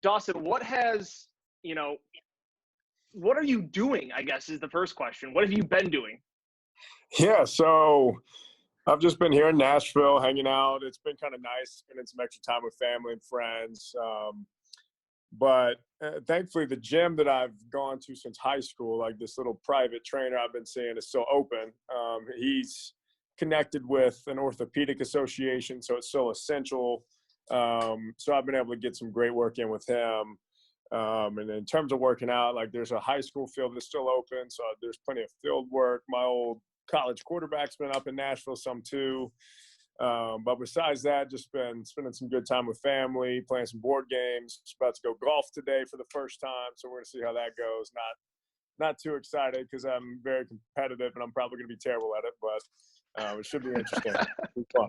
Dawson, what are you doing, I guess, is the first question. What have you been doing? Yeah, so I've just been here in Nashville hanging out. It's been kind of nice spending some extra time with family and friends. But thankfully, the gym that I've gone to since high school, like this little private trainer I've been seeing, is still open. He's connected with an orthopedic association, so it's still essential. So I've been able to get some great work in with him. And in terms of working out, like there's a high school field that's still open, so there's plenty of field work. My old college quarterback's been up in Nashville some too. But besides that, just been spending some good time with family, playing some board games. About to go golf today for the first time, so we're gonna see how that goes. Not too excited because I'm very competitive and I'm probably gonna be terrible at it, but it should be interesting. Be fun.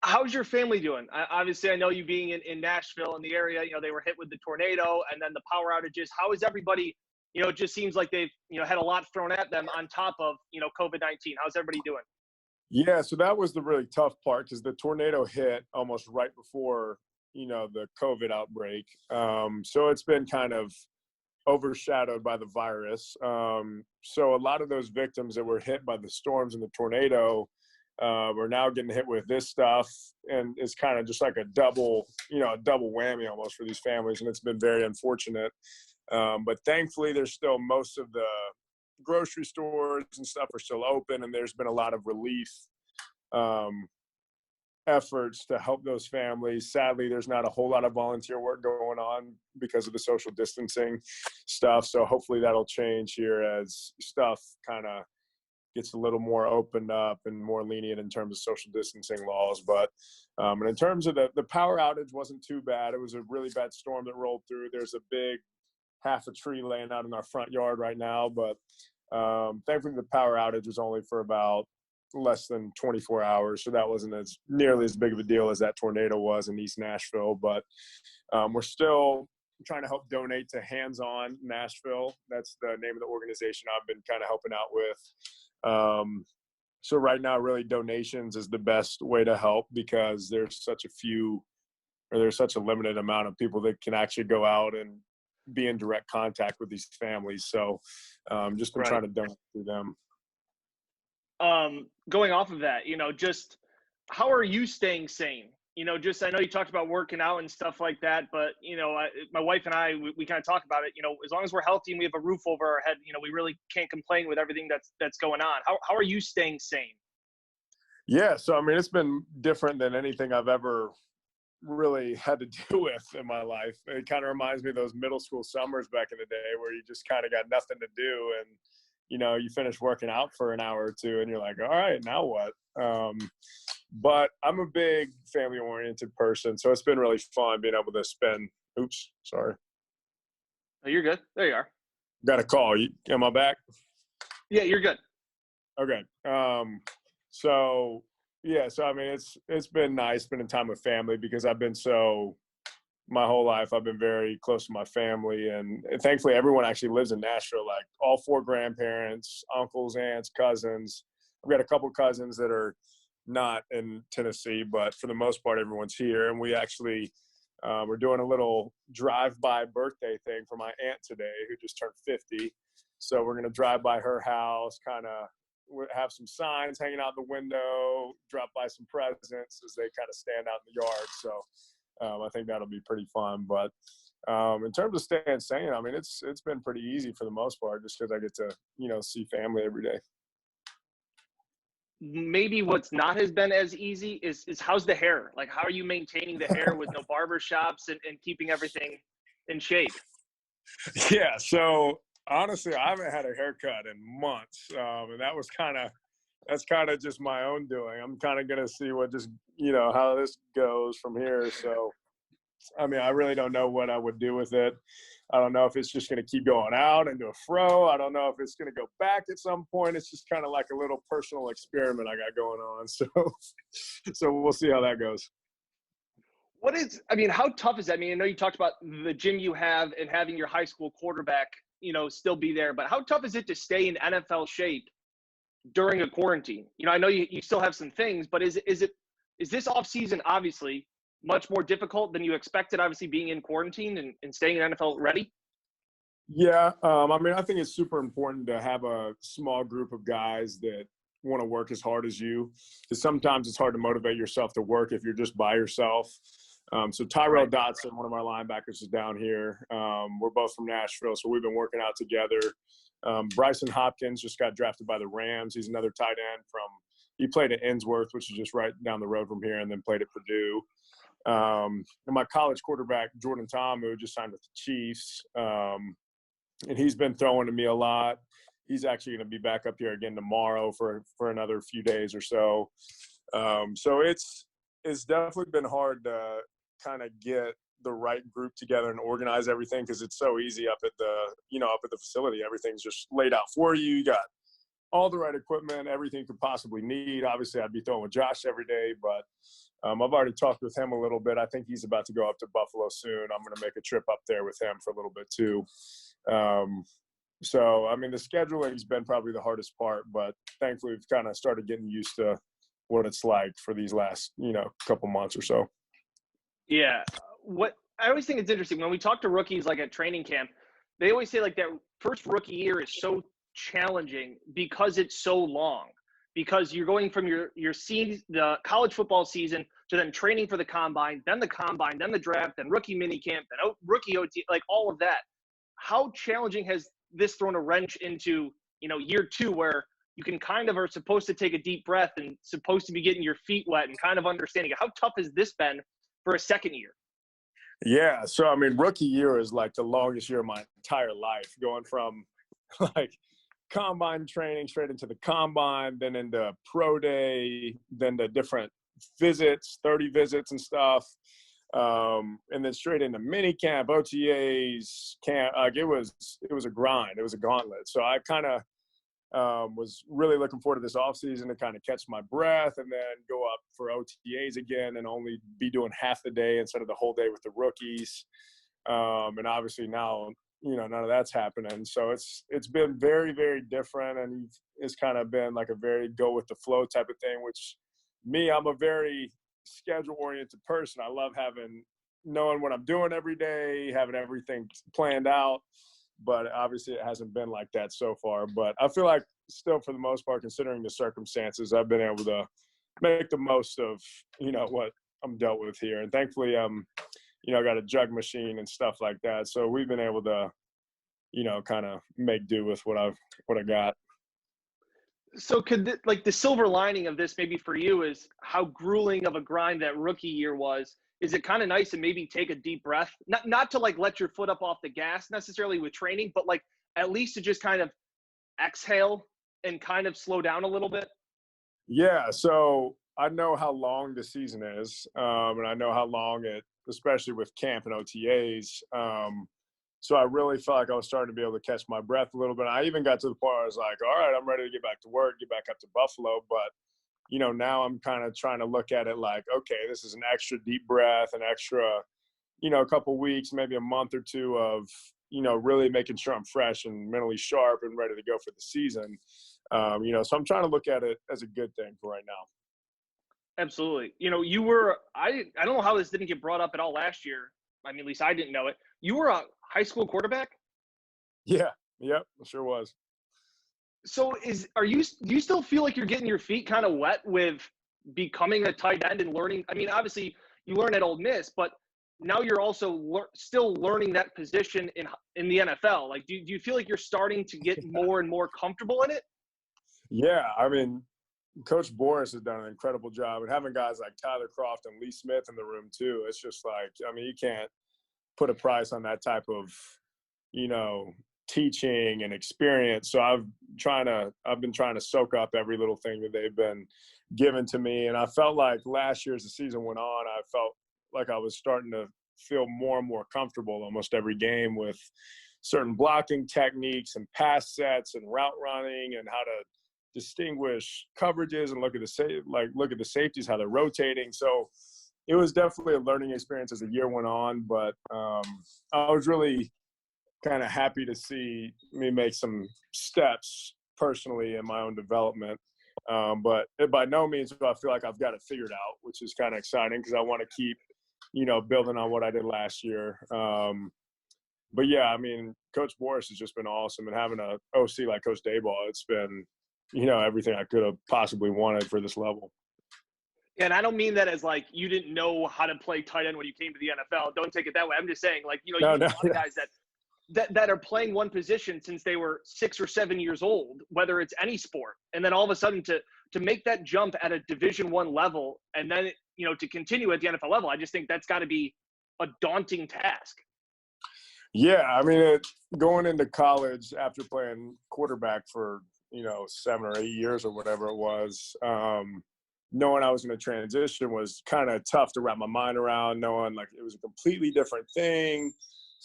How's your family doing? Obviously, I know you being in Nashville in the area. They were hit with the tornado and then the power outages. How is everybody? It just seems like they've had a lot thrown at them on top of COVID-19. How's everybody doing? Yeah, so that was the really tough part because the tornado hit almost right before, the COVID outbreak. So it's been kind of overshadowed by the virus. So a lot of those victims that were hit by the storms and the tornado are now getting hit with this stuff. And it's kind of just like a double whammy almost for these families. And it's been very unfortunate. But thankfully, there's still most of the grocery stores and stuff are still open, and there's been a lot of relief efforts to help those families. Sadly, there's not a whole lot of volunteer work going on because of the social distancing stuff, so hopefully that'll change here as stuff kind of gets a little more opened up and more lenient in terms of social distancing laws. But and in terms of the power outage wasn't too bad. It was a really bad storm that rolled through. There's a big half a tree laying out in our front yard right now, but thankfully the power outage was only for about less than 24 hours, so that wasn't nearly as big of a deal as that tornado was in East Nashville. But we're still trying to help donate to Hands On Nashville. That's the name of the organization I've been kind of helping out with. So right now, really, donations is the best way to help because there's such a limited amount of people that can actually go out and be in direct contact with these families. So just been trying to donate to them. Going off of that, just how are you staying sane? I know you talked about working out and stuff like that, but my wife and I, we kind of talk about it, as long as we're healthy and we have a roof over our head, we really can't complain with everything that's going on. How are you staying sane? Yeah. So, I mean, it's been different than anything I've ever really had to deal with in my life. It kind of reminds me of those middle school summers back in the day where you just kind of got nothing to do, and you finish working out for an hour or two and you're like, all right, now what? But I'm a big family oriented person, so it's been really fun being able to spend sorry. Oh, you're good. There you are. Got a call. Am I back? Yeah, you're good. Okay. So I mean, it's been nice spending time with family because my whole life I've been very close to my family, and thankfully everyone actually lives in Nashville, like all four grandparents, uncles, aunts, cousins. I've got a couple cousins that are not in Tennessee, but for the most part everyone's here, and we actually we're doing a little drive-by birthday thing for my aunt today who just turned 50. So we're going to drive by her house, kind of have some signs hanging out the window, drop by some presents as they kind of stand out in the yard. So I think that'll be pretty fun. But in terms of staying sane, I mean, it's been pretty easy for the most part, just because I get to, see family every day. Maybe what's not has been as easy is how's the hair? Like, how are you maintaining the hair with no barber shops and keeping everything in shape? Yeah. So honestly, I haven't had a haircut in months. And that's kind of just my own doing. I'm kind of going to see what how this goes from here. So, I mean, I really don't know what I would do with it. I don't know if it's just going to keep going out into a fro. I don't know if it's going to go back at some point. It's just kind of like a little personal experiment I got going on. So we'll see how that goes. How tough is that? I mean, I know you talked about the gym you have and having your high school quarterback, still be there, but how tough is it to stay in NFL shape during a quarantine? I know you still have some things, but is this off season, obviously, much more difficult than you expected, obviously being in quarantine and staying in NFL ready? Yeah, I mean, I think it's super important to have a small group of guys that want to work as hard as you, because sometimes it's hard to motivate yourself to work if you're just by yourself. So Tyrell Right. Dotson, one of our linebackers, is down here. We're both from Nashville, so we've been working out together. Bryson Hopkins just got drafted by the Rams. He's another tight end he played at Ensworth, which is just right down the road from here, and then played at Purdue. And my college quarterback, Jordan Tom, who just signed with the Chiefs, and he's been throwing to me a lot. He's actually going to be back up here again tomorrow for another few days or so. So it's definitely been hard to kind of get the right group together and organize everything, because it's so easy up at the facility. Everything's just laid out for you. You got all the right equipment, everything you could possibly need. Obviously, I'd be throwing with Josh every day, but I've already talked with him a little bit. I think he's about to go up to Buffalo soon. I'm going to make a trip up there with him for a little bit too. So, I mean, the scheduling's been probably the hardest part, but thankfully we've kind of started getting used to what it's like for these last, couple months or so. Yeah. What I always think it's interesting when we talk to rookies like at training camp, they always say like that first rookie year is so challenging because it's so long, because you're going from the college football season to then training for the combine, then the draft, then rookie minicamp, then rookie OT, like all of that. How challenging has this thrown a wrench into, year two, where you can kind of are supposed to take a deep breath and supposed to be getting your feet wet and kind of understanding it? How tough has this been for a second year? Yeah. So, I mean, rookie year is like the longest year of my entire life, going from like combine training straight into the combine, then into pro day, then the different visits, 30 visits and stuff. And then straight into mini camp, OTAs, camp. Like it was a grind. It was a gauntlet. So I kind of was really looking forward to this offseason to kind of catch my breath and then go up for OTAs again and only be doing half the day instead of the whole day with the rookies. And obviously now, none of that's happening. So it's been very, very different. And it's kind of been like a very go with the flow type of thing, which I'm a very schedule oriented person. I love knowing what I'm doing every day, having everything planned out. But obviously it hasn't been like that so far. But I feel like still, for the most part, considering the circumstances, I've been able to make the most of, what I'm dealt with here. And thankfully, I got a jug machine and stuff like that. So we've been able to, kind of make do with what I got. So could the silver lining of this maybe for you is how grueling of a grind that rookie year was? Is it kind of nice to maybe take a deep breath, not to like let your foot up off the gas necessarily with training, but like at least to just kind of exhale and kind of slow down a little bit? Yeah. So I know how long the season is, and I know how long especially with camp and OTAs. So I really felt like I was starting to be able to catch my breath a little bit. I even got to the point where I was like, all right, I'm ready to get back to work, get back up to Buffalo. But, now I'm kind of trying to look at it like, okay, this is an extra deep breath, an extra, a couple weeks, maybe a month or two of, really making sure I'm fresh and mentally sharp and ready to go for the season. So I'm trying to look at it as a good thing for right now. Absolutely. I don't know how this didn't get brought up at all last year. I mean, at least I didn't know it. You were a high school quarterback? Yeah. Yep. It sure was. So do you still feel like you're getting your feet kind of wet with becoming a tight end and learning? I mean, obviously you learn at Ole Miss, but now you're also still learning that position in the NFL. Like, do you feel like you're starting to get more and more comfortable in it? Yeah. I mean, Coach Boris has done an incredible job, and having guys like Tyler Croft and Lee Smith in the room too. It's just like, I mean, you can't put a price on that type of, teaching and experience. So I've been trying to soak up every little thing that they've been given to me. And I felt like last year, as the season went on, I felt like I was starting to feel more and more comfortable almost every game with certain blocking techniques and pass sets and route running and how to distinguish coverages and look at the safeties, how they're rotating. So it was definitely a learning experience as the year went on, but I was really kind of happy to see me make some steps personally in my own development. But by no means do I feel like I've got it figured out, which is kind of exciting because I want to keep building on what I did last year. But yeah, I mean, Coach Boris has just been awesome, and having a OC like Coach Dayball, it's been, everything I could have possibly wanted for this level. And I don't mean that as like you didn't know how to play tight end when you came to the NFL. Don't take it that way. I'm just saying, like, you have a lot of guys that are playing one position since they were 6 or 7 years old, whether it's any sport, and then all of a sudden to make that jump at a Division I level, and then to continue at the NFL level, I just think that's got to be a daunting task. Yeah, I mean, going into college after playing quarterback for 7 or 8 years or whatever it was, knowing I was going to transition was kind of tough to wrap my mind around. Knowing like it was a completely different thing,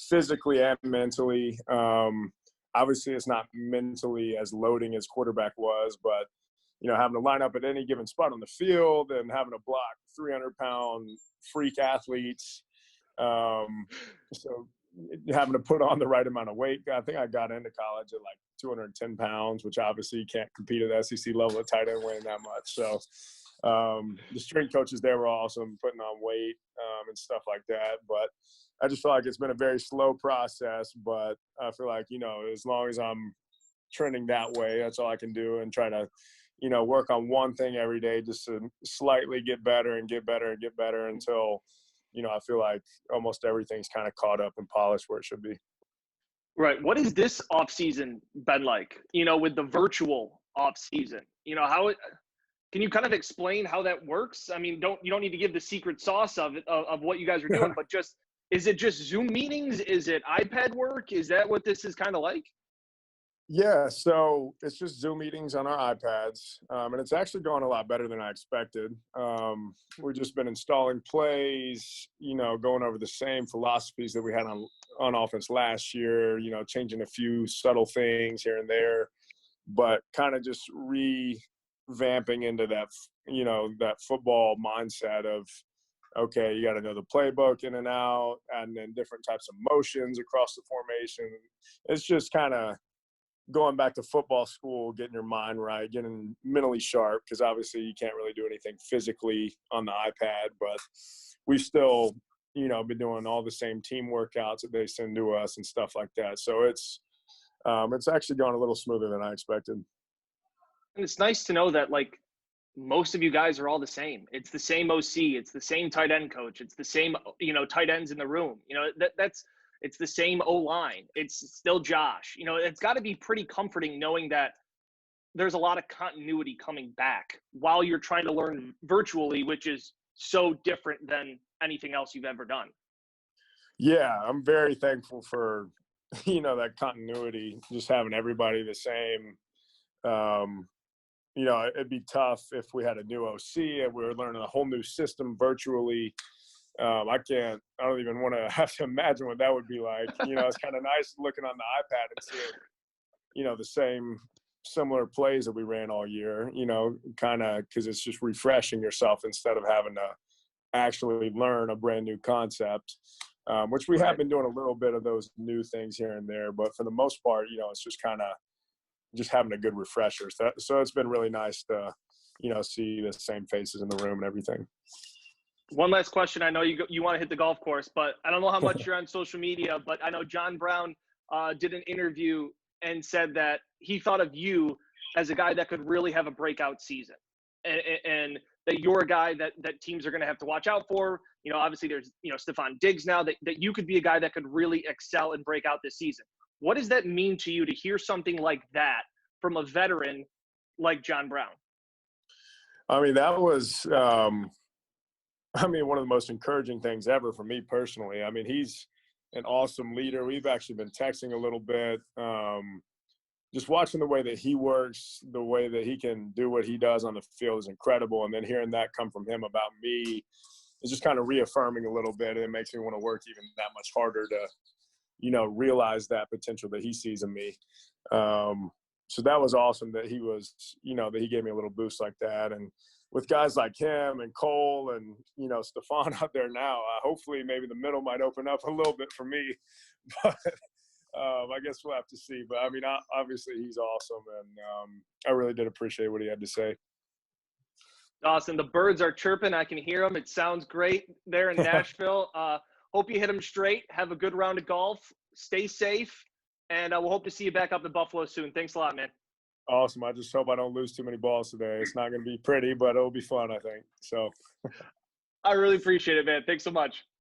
physically and mentally. Obviously, it's not mentally as loading as quarterback was, but having to line up at any given spot on the field and having to block 300-pound freak athletes. So having to put on the right amount of weight. I think I got into college at like 210 pounds, which obviously you can't compete at the SEC level at tight end weighing that much. So the strength coaches there were awesome, putting on weight and stuff like that. But I just feel like it's been a very slow process. But I feel like, as long as I'm trending that way, that's all I can do, and try to, work on one thing every day just to slightly get better and get better and get better until – I feel like almost everything's kind of caught up and polished where it should be. Right. What has this offseason been like, with the virtual offseason? Can you kind of explain how that works? I mean, you don't need to give the secret sauce of what you guys are doing, but is it just Zoom meetings? Is it iPad work? Is that what this is kind of like? Yeah, so it's just Zoom meetings on our iPads, and it's actually going a lot better than I expected. We've just been installing plays, going over the same philosophies that we had on offense last year, changing a few subtle things here and there, but kind of just revamping into that, that football mindset of, okay, you got to know the playbook in and out, and then different types of motions across the formation. It's just kind of going back to football school, getting your mind right, getting mentally sharp, because obviously you can't really do anything physically on the iPad, but we've still, been doing all the same team workouts that they send to us and stuff like that. So it's actually gone a little smoother than I expected. And it's nice to know that, like, most of you guys are all the same. It's the same OC. It's the same tight end coach. It's the same, tight ends in the room. It's the same O-line. It's still Josh. It's got to be pretty comforting knowing that there's a lot of continuity coming back while you're trying to learn virtually, which is so different than anything else you've ever done. Yeah, I'm very thankful for, that continuity, just having everybody the same. It'd be tough if we had a new OC and we were learning a whole new system virtually. I don't even want to have to imagine what that would be like. It's kind of nice looking on the iPad and seeing, the same similar plays that we ran all year, kind of, because it's just refreshing yourself instead of having to actually learn a brand new concept, which we have been doing a little bit of those new things here and there. But for the most part, it's just kind of just having a good refresher. So it's been really nice to, see the same faces in the room and everything. One last question. I know you want to hit the golf course, but I don't know how much you're on social media, but I know John Brown did an interview and said that he thought of you as a guy that could really have a breakout season, and that you're a guy that teams are going to have to watch out for. Obviously there's, Stephon Diggs now, that you could be a guy that could really excel and break out this season. What does that mean to you to hear something like that from a veteran like John Brown? I mean, that was one of the most encouraging things ever for me personally. I mean, he's an awesome leader. We've actually been texting a little bit, just watching the way that he works, the way that he can do what he does on the field is incredible. And then hearing that come from him about me is just kind of reaffirming a little bit. And it makes me want to work even that much harder to, realize that potential that he sees in me. So that was awesome that he was, that he gave me a little boost like that. And with guys like him and Cole and, Stephon out there now, hopefully maybe the middle might open up a little bit for me. But I guess we'll have to see. But, I mean, obviously he's awesome. And I really did appreciate what he had to say. Dawson, the birds are chirping. I can hear them. It sounds great there in Nashville. Hope you hit them straight. Have a good round of golf. Stay safe. And we'll hope to see you back up in Buffalo soon. Thanks a lot, man. Awesome. I just hope I don't lose too many balls today. It's not going to be pretty, but it'll be fun, I think. So I really appreciate it, man. Thanks so much.